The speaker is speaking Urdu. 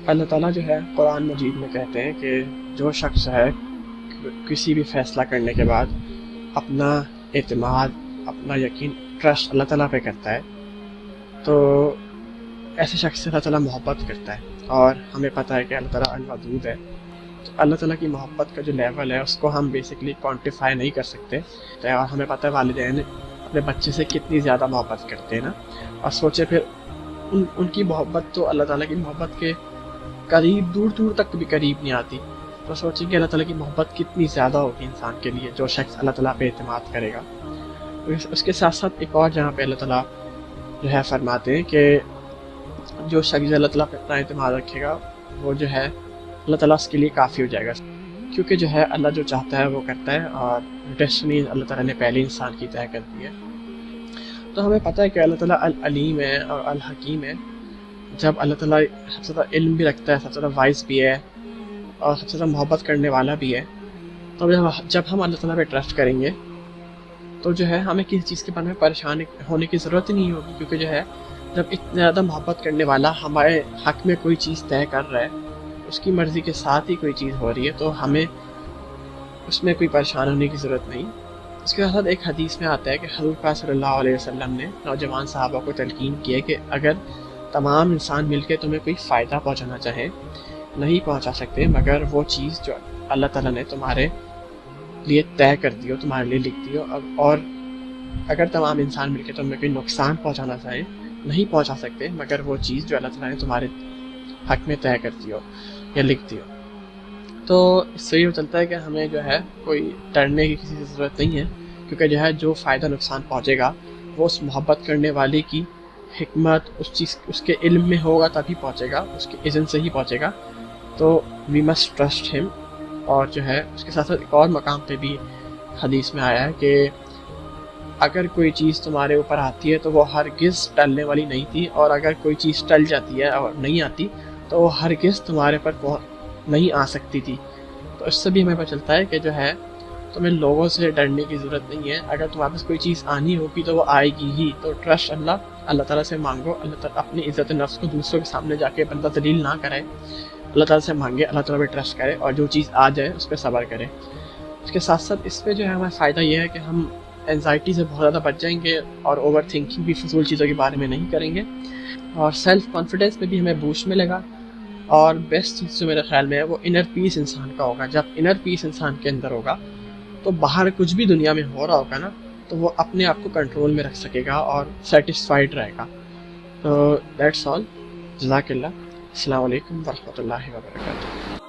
اللہ تعالیٰ جو ہے قرآن مجید میں کہتے ہیں کہ جو شخص ہے کسی بھی فیصلہ کرنے کے بعد اپنا اعتماد، اپنا یقین، ٹرسٹ اللہ تعالیٰ پہ کرتا ہے، تو ایسے شخص سے اللہ تعالیٰ محبت کرتا ہے۔ اور ہمیں پتہ ہے کہ اللہ تعالیٰ الودود ہے، تو اللہ تعالیٰ کی محبت کا جو لیول ہے اس کو ہم بیسکلی کوانٹیفائی نہیں کر سکتے۔ اور ہمیں پتہ ہے والدین اپنے بچے سے کتنی زیادہ محبت کرتے ہیں نا، اور سوچے پھر ان کی محبت تو اللہ تعالیٰ کی محبت کے قریب، دور دور تک بھی قریب نہیں آتی، تو سوچیں کہ اللہ تعالیٰ کی محبت کتنی زیادہ ہوگی انسان کے لیے جو شخص اللہ تعالیٰ پہ اعتماد کرے گا۔ اس کے ساتھ ساتھ ایک اور جہاں پہ اللہ تعالیٰ جو ہے فرماتے ہیں کہ جو شخص اللہ تعالیٰ پہ اپنا اعتماد رکھے گا وہ جو ہے اللہ تعالیٰ اس کے لیے کافی ہو جائے گا، کیونکہ جو ہے اللہ جو چاہتا ہے وہ کرتا ہے، اور ڈیسٹنی اللہ تعالیٰ نے پہلے انسان کی طے کر دی ہے۔ تو ہمیں پتہ ہے کہ اللہ تعالیٰ العلیم ہے اور الحکیم ہے۔ جب اللہ تعالیٰ سب سے زیادہ علم بھی رکھتا ہے، سب سے زیادہ وائز بھی ہے، اور سب سے زیادہ محبت کرنے والا بھی ہے، تو جب ہم اللہ تعالیٰ پہ ٹرسٹ کریں گے تو جو ہے ہمیں کسی چیز کے بارے میں پریشان ہونے کی ضرورت ہی نہیں ہوگی، کیونکہ جو ہے جب اتنا زیادہ محبت کرنے والا ہمارے حق میں کوئی چیز طے کر رہا ہے، اس کی مرضی کے ساتھ ہی کوئی چیز ہو رہی ہے، تو ہمیں اس میں کوئی پریشان ہونے کی ضرورت نہیں۔ اس کے ساتھ ایک حدیث میں آتا ہے کہ حضرت پاک صلی اللہ علیہ وسلم نے نوجوان صحابہ کو تلقین کی ہے کہ اگر تمام انسان مل کے تمہیں کوئی فائدہ پہنچانا چاہیں، نہیں پہنچا سکتے مگر وہ چیز جو اللہ تعالیٰ نے تمہارے لیے طے کر دی ہو، تمہارے لیے لکھ دی ہو، اور اگر تمام انسان مل کے تمہیں کوئی نقصان پہنچانا چاہیں، نہیں پہنچا سکتے مگر وہ چیز جو اللہ تعالیٰ نے تمہارے حق میں طے کر دی ہو یا لکھ دی ہو۔ تو اس سے یہ چلتا ہے کہ ہمیں جو ہے کوئی ڈرنے کی کسی سے ضرورت نہیں ہے، کیونکہ جو ہے جو فائدہ نقصان پہنچے گا وہ اس محبت کرنے والے کی حکمت، اس کے علم میں ہوگا تبھی پہنچے گا، اس کے اذن سے ہی پہنچے گا۔ تو وی مسٹ ٹرسٹ ہم۔ اور جو ہے اس کے ساتھ ساتھ ایک اور مقام پہ بھی حدیث میں آیا ہے کہ اگر کوئی چیز تمہارے اوپر آتی ہے تو وہ ہرگز ٹلنے والی نہیں تھی، اور اگر کوئی چیز ٹل جاتی ہے اور نہیں آتی تو وہ ہرگز تمہارے پر نہیں آ سکتی تھی۔ تو اس سے بھی ہمیں پتہ چلتا ہے کہ جو ہے تمہیں لوگوں سے ڈرنے کی ضرورت نہیں ہے، اگر تمہارے پاس کوئی چیز آنی ہوگی تو وہ آئے گی ہی۔ تو ٹرسٹ اللہ تعالیٰ سے مانگو، اللہ تعالیٰ اپنی عزت نفس کو دوسروں کے سامنے جا کے بندہ ذلیل نہ کرے، اللہ تعالیٰ سے مانگے، اللہ تعالیٰ پہ ٹرسٹ کرے، اور جو چیز آ جائے اس پہ صبر کرے۔ اس کے ساتھ ساتھ اس پہ جو ہے ہمارا فائدہ یہ ہے کہ ہم اینزائٹی سے بہت زیادہ بچ جائیں گے، اور اوور تھنکنگ بھی، فضول چیزوں کے بارے میں نہیں کریں گے، اور سیلف کانفیڈنس میں بھی ہمیں بوسٹ ملے گا۔ اور بیسٹ چیز جو میرے خیال میں ہے وہ انر پیس انسان کا ہوگا۔ جب انر پیس انسان کے اندر ہوگا تو باہر کچھ بھی دنیا میں ہو رہا ہوگا نا، تو وہ اپنے آپ کو کنٹرول میں رکھ سکے گا اور سیٹسفائیڈ رہے گا۔ تو دیٹس آل، جزاک اللہ، السلام علیکم ورحمۃ اللہ وبرکاتہ۔